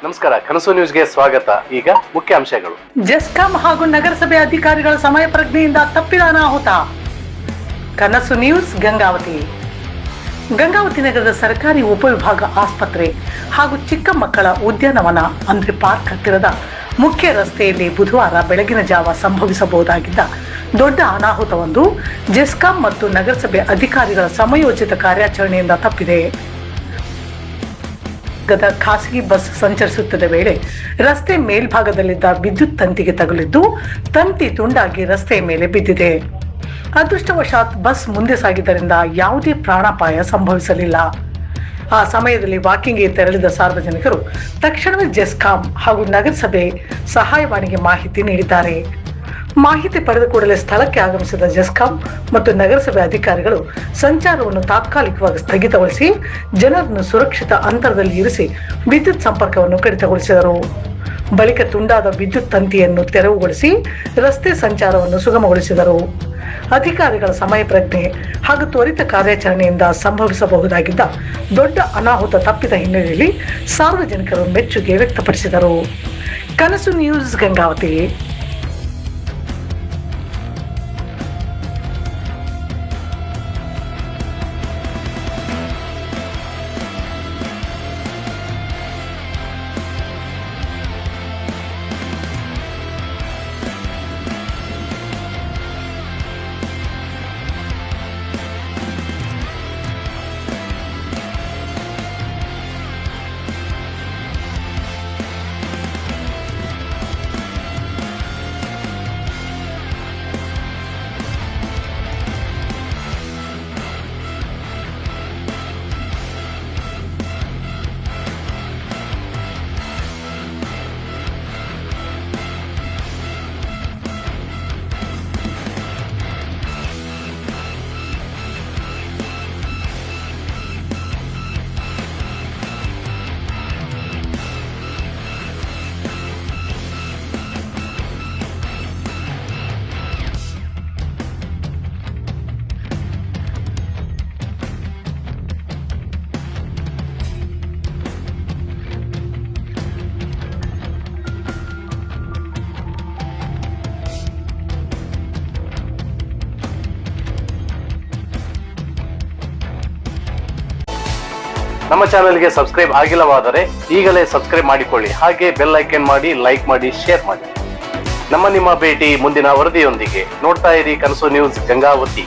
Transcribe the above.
ನಮಸ್ಕಾರ, ಕನಸು ನ್ಯೂಸ್ಗೆ ಸ್ವಾಗತ. ಈಗ ಮುಖ್ಯಾಂಶಗಳು. ಜೆಸ್ಕಾಂ ಹಾಗೂ ನಗರಸಭೆ ಅಧಿಕಾರಿಗಳ ಸಮಯ ಪ್ರಜ್ಞೆಯಿಂದ ತಪ್ಪಿದ ಅನಾಹುತ. ಕನಸು ನ್ಯೂಸ್ ಗಂಗಾವತಿ. ಗಂಗಾವತಿ ನಗರದ ಸರ್ಕಾರಿ ಉಪವಿಭಾಗ ಆಸ್ಪತ್ರೆ ಹಾಗೂ ಚಿಕ್ಕ ಮಕ್ಕಳ ಉದ್ಯಾನವನ ಅಂದ್ರೆ ಪಾರ್ಕ್ ಹತ್ತಿರದ ಮುಖ್ಯ ರಸ್ತೆಯಲ್ಲಿ ಬುಧವಾರ ಬೆಳಗಿನ ಜಾವ ಸಂಭವಿಸಬಹುದಾಗಿದ್ದ ದೊಡ್ಡ ಅನಾಹುತವೊಂದು ಜೆಸ್ಕಾಂ ಮತ್ತು ನಗರಸಭೆ ಅಧಿಕಾರಿಗಳ ಸಮಯೋಚಿತ ಕಾರ್ಯಾಚರಣೆಯಿಂದ ತಪ್ಪಿದೆ. ಖಾಸಗಿ ಬಸ್ ಸಂಚರಿಸುತ್ತಿದ್ದ ವೇಳೆ ರಸ್ತೆ ಮೇಲ್ಭಾಗದಲ್ಲಿದ್ದ ವಿದ್ಯುತ್ ತಂತಿಗೆ ತಗುಲಿದ್ದು ತಂತಿ ತುಂಡಾಗಿ ರಸ್ತೆಯ ಮೇಲೆ ಬಿದ್ದಿದೆ. ಅದೃಷ್ಟವಶಾತ್ ಬಸ್ ಮುಂದೆ ಸಾಗಿದ್ದರಿಂದ ಯಾವುದೇ ಪ್ರಾಣಾಪಾಯ ಸಂಭವಿಸಲಿಲ್ಲ. ಆ ಸಮಯದಲ್ಲಿ ವಾಕಿಂಗ್ಗೆ ತೆರಳಿದ ಸಾರ್ವಜನಿಕರು ತಕ್ಷಣವೇ ಜೆಸ್ಕಾಂ ಹಾಗೂ ನಗರಸಭೆ ಸಹಾಯವಾಣಿಗೆ ಮಾಹಿತಿ ನೀಡಿದ್ದಾರೆ. ಮಾಹಿತಿ ಪಡೆದ ಕೂಡಲೇ ಸ್ಥಳಕ್ಕೆ ಆಗಮಿಸಿದ ಜೆಸ್ಕಾಂ ಮತ್ತು ನಗರಸಭೆ ಅಧಿಕಾರಿಗಳು ಸಂಚಾರವನ್ನು ತಾತ್ಕಾಲಿಕವಾಗಿ ಸ್ಥಗಿತಗೊಳಿಸಿ ಜನರನ್ನು ಸುರಕ್ಷಿತ ಅಂತರದಲ್ಲಿ ಇರಿಸಿ ವಿದ್ಯುತ್ ಸಂಪರ್ಕವನ್ನು ಕಡಿತಗೊಳಿಸಿದರು. ಬಳಿಕ ತುಂಡಾದ ವಿದ್ಯುತ್ ತಂತಿಯನ್ನು ತೆರವುಗೊಳಿಸಿ ರಸ್ತೆ ಸಂಚಾರವನ್ನು ಸುಗಮಗೊಳಿಸಿದರು. ಅಧಿಕಾರಿಗಳ ಸಮಯ ಪ್ರಜ್ಞೆ ಹಾಗೂ ತ್ವರಿತ ಕಾರ್ಯಾಚರಣೆಯಿಂದ ಸಂಭವಿಸಬಹುದಾಗಿದ್ದ ದೊಡ್ಡ ಅನಾಹುತ ತಪ್ಪಿದ ಹಿನ್ನೆಲೆಯಲ್ಲಿ ಸಾರ್ವಜನಿಕರು ಮೆಚ್ಚುಗೆ ವ್ಯಕ್ತಪಡಿಸಿದರು. ಕನಸು ನ್ಯೂಸ್ ಗಂಗಾವತಿ. ನಮ್ಮ ಚಾನೆಲ್ಗೆ ಸಬ್ಸ್ಕ್ರೈಬ್ ಆಗಿಲ್ಲವಾದರೆ ಈಗಲೇ ಸಬ್ಸ್ಕ್ರೈಬ್ ಮಾಡಿಕೊಳ್ಳಿ. ಹಾಗೆ ಬೆಲ್ ಐಕನ್ ಮಾಡಿ, ಲೈಕ್ ಮಾಡಿ, ಶೇರ್ ಮಾಡಿ. ನಿಮ್ಮ ಭೇಟಿ ಮುಂದಿನ ವರದಿಯೊಂದಿಗೆ. ನೋಡ್ತಾ ಇರಿ ಕನಸು ನ್ಯೂಸ್ ಗಂಗಾವತಿ.